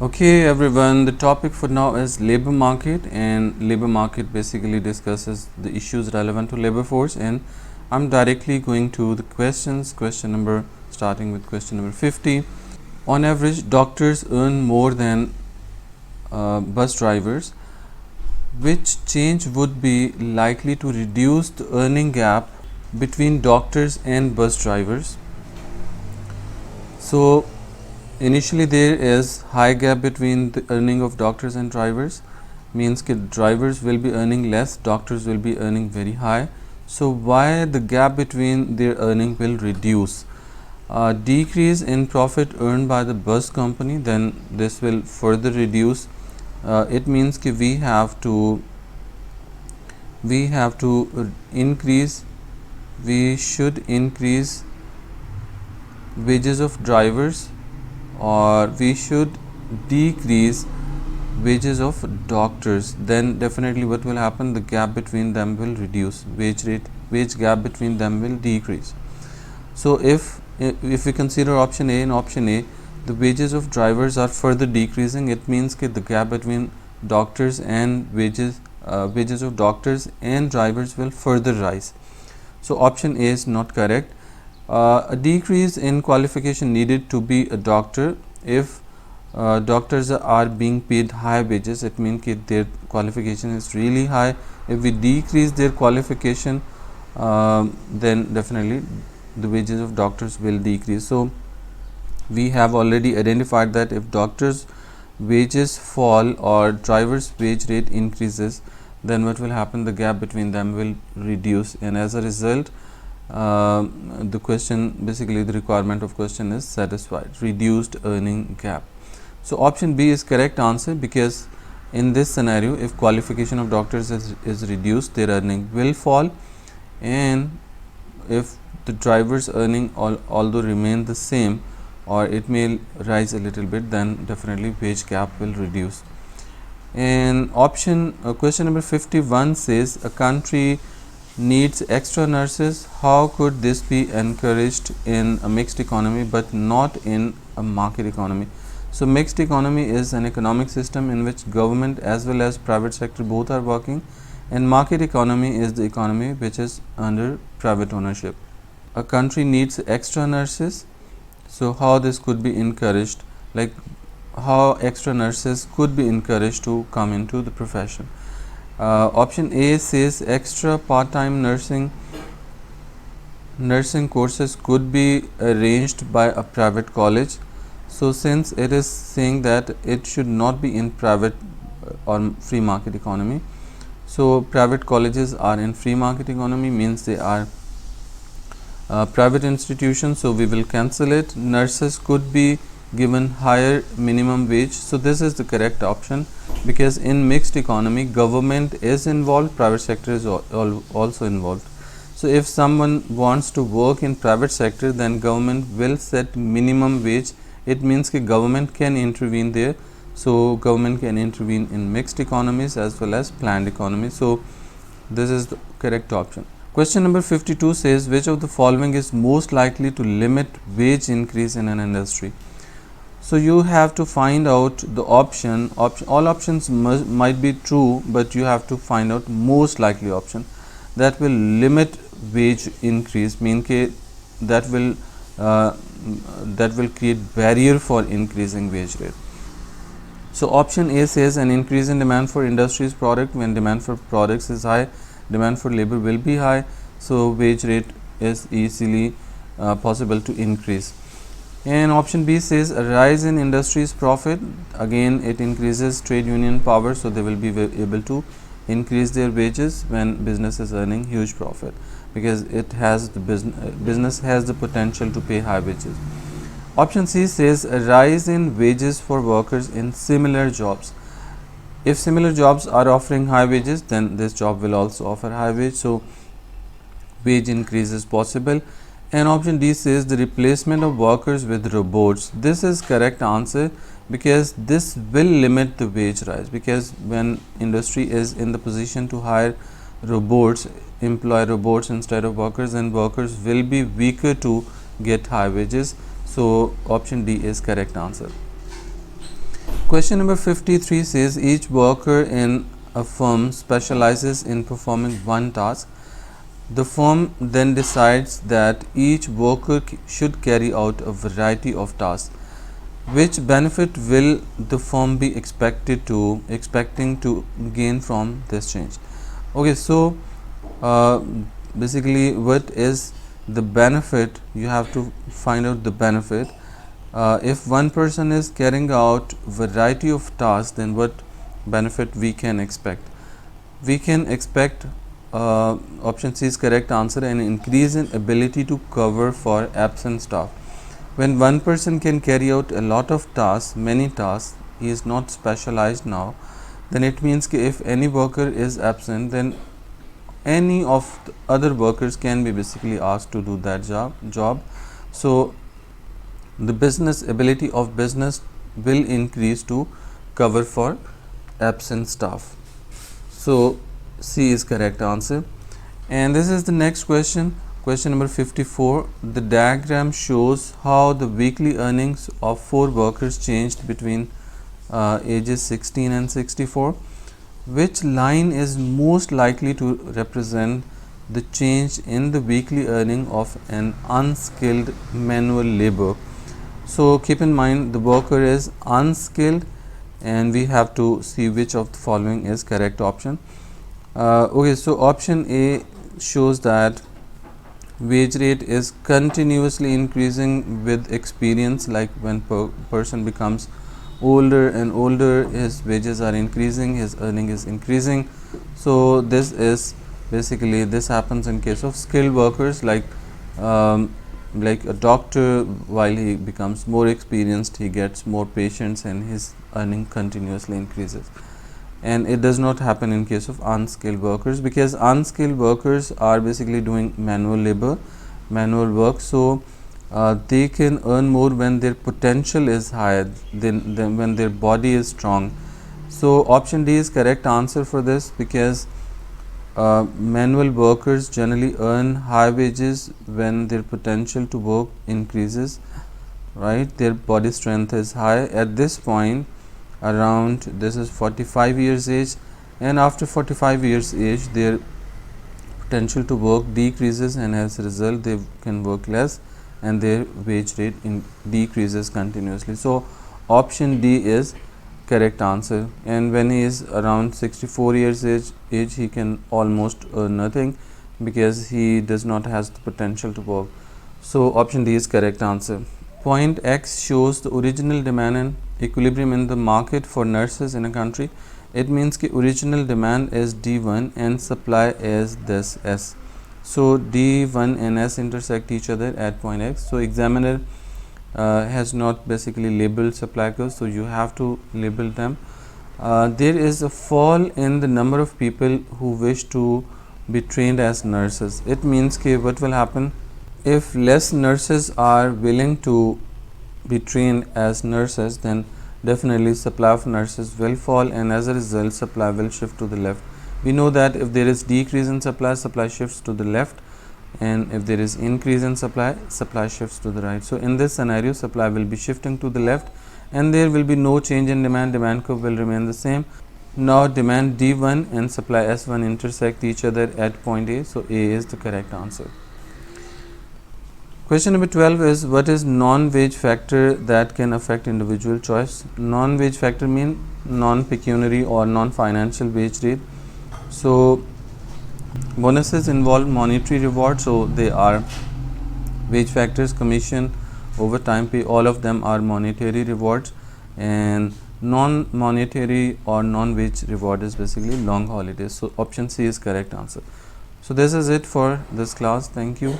Okay everyone, the topic for now is labor market, and labor market basically discusses the issues relevant to labor force, and I'm directly going to the questions. Starting with question number 50. On average, doctors earn more than bus drivers. Which change would be likely to reduce the earning gap between doctors and bus drivers? So initially there is high gap between the earning of doctors and drivers, means that drivers will be earning less, doctors will be earning very high. So why the gap between their earning will reduce? Decrease in profit earned by the bus company, then this will further reduce. It means that we have to increase we should increase wages of drivers, or we should decrease wages of doctors. Then definitely what will happen, the gap between them will reduce, wage gap between them will decrease. So if we consider option A, in option A the wages of drivers are further decreasing, it means that the gap between doctors and wages of doctors and drivers will further rise. So option A is not correct. A decrease in qualification needed to be a doctor. If doctors are being paid high wages, it means that their qualification is really high. If we decrease their qualification, then definitely the wages of doctors will decrease. So we have already identified that if doctors wages fall or drivers wage rate increases, then what will happen, the gap between them will reduce, and as a result the question, basically the requirement of question is satisfied, reduced earning gap. So option B is correct answer, because in this scenario if qualification of doctors is reduced, their earning will fall, and if the drivers earning although remain the same or it may rise a little bit, then definitely wage gap will reduce. And question number 51 says a country needs extra nurses. How could this be encouraged in a mixed economy but not in a market economy? So mixed economy is an economic system in which government as well as private sector both are working, and market economy is the economy which is under private ownership. A country needs extra nurses, so how this could be encouraged, like how extra nurses could be encouraged to come into the profession. Option A says extra part-time nursing courses could be arranged by a private college. So since it is saying that it should not be in private or free market economy, so private colleges are in free market economy, means they are private institutions, so we will cancel it. Nurses could be given higher minimum wage, so this is the correct option, because in mixed economy government is involved, private sector is also involved. So if someone wants to work in private sector, then government will set minimum wage. It means that government can intervene there. So government can intervene in mixed economies as well as planned economies. So this is the correct option. Question number 52 says which of the following is most likely to limit wage increase in an industry? So you have to find out the option. All options might be true, but you have to find out most likely option that will limit wage increase, mean ke that will create barrier for increasing wage rate. So option A says an increase in demand for industry's product. When demand for products is high, demand for labor will be high, so wage rate is easily possible to increase. And option B says a rise in industry's profit. Again, it increases trade union power, so they will be able to increase their wages when business is earning huge profit, because it has the business has the potential to pay high wages. Option C says a rise in wages for workers in similar jobs. If similar jobs are offering high wages, then this job will also offer high wage, so wage increase is possible. And option D says the replacement of workers with robots. This is correct answer, because this will limit the wage rise, because when industry is in the position to hire robots, employ robots instead of workers, and workers will be weaker to get high wages. So option D is correct answer. Question number 53 says each worker in a firm specializes in performing one task. The firm then decides that each worker should carry out a variety of tasks. Which benefit will the firm be expecting to gain from this change? Okay, so basically, what is the benefit? You have to find out the benefit. If one person is carrying out variety of tasks, then what benefit we can expect? We can expect option C is correct answer, an increase in ability to cover for absent staff. When one person can carry out a lot of tasks, many tasks, he is not specialized now, then it means that if any worker is absent, then any of the other workers can be basically asked to do that job. So the business ability of business will increase to cover for absent staff. So C is correct answer. And this is the next question. Question number 54. The diagram shows how the weekly earnings of 4 workers changed between ages 16 and 64. Which line is most likely to represent the change in the weekly earning of an unskilled manual labor? So keep in mind the worker is unskilled and we have to see which of the following is correct option. Okay, so option A shows that wage rate is continuously increasing with experience, like when person becomes older and older, his wages are increasing, his earning is increasing. So this is basically, this happens in case of skilled workers, like a doctor. While he becomes more experienced, he gets more patients and his earning continuously increases. And it does not happen in case of unskilled workers, because unskilled workers are basically doing manual labor, manual work. So they can earn more when their potential is higher than when their body is strong. So option D is correct answer for this, because manual workers generally earn high wages when their potential to work increases, right? Their body strength is high at this point, around this is 45 years age, and after 45 years age their potential to work decreases, and as a result they can work less and their wage rate decreases continuously. So option D is correct answer. And when he is around 64 years age he can almost earn nothing, because he does not has the potential to work. So option D is correct answer. Point X shows the original demand and equilibrium in the market for nurses in a country. It means that original demand is D1 and supply is this S. So D1 and S intersect each other at point X. So examiner has not basically labeled supply curves, so you have to label them. There is a fall in the number of people who wish to be trained as nurses. It means that what will happen if less nurses are willing to be trained as nurses, then definitely supply of nurses will fall, and as a result supply will shift to the left. We know that if there is decrease in supply, supply shifts to the left, and if there is increase in supply, supply shifts to the right. So in this scenario supply will be shifting to the left and there will be no change in demand. Demand curve will remain the same. Now demand D1 and supply S1 intersect each other at point A, so A is the correct answer. Question number 12 is, what is non-wage factor that can affect individual choice? Non-wage factor mean non-pecuniary or non-financial wage rate. So bonuses involve monetary reward, so they are wage factors. Commission, overtime pay, all of them are monetary rewards, and non-monetary or non-wage reward is basically long holidays. So option C is correct answer. So this is it for this class. Thank you.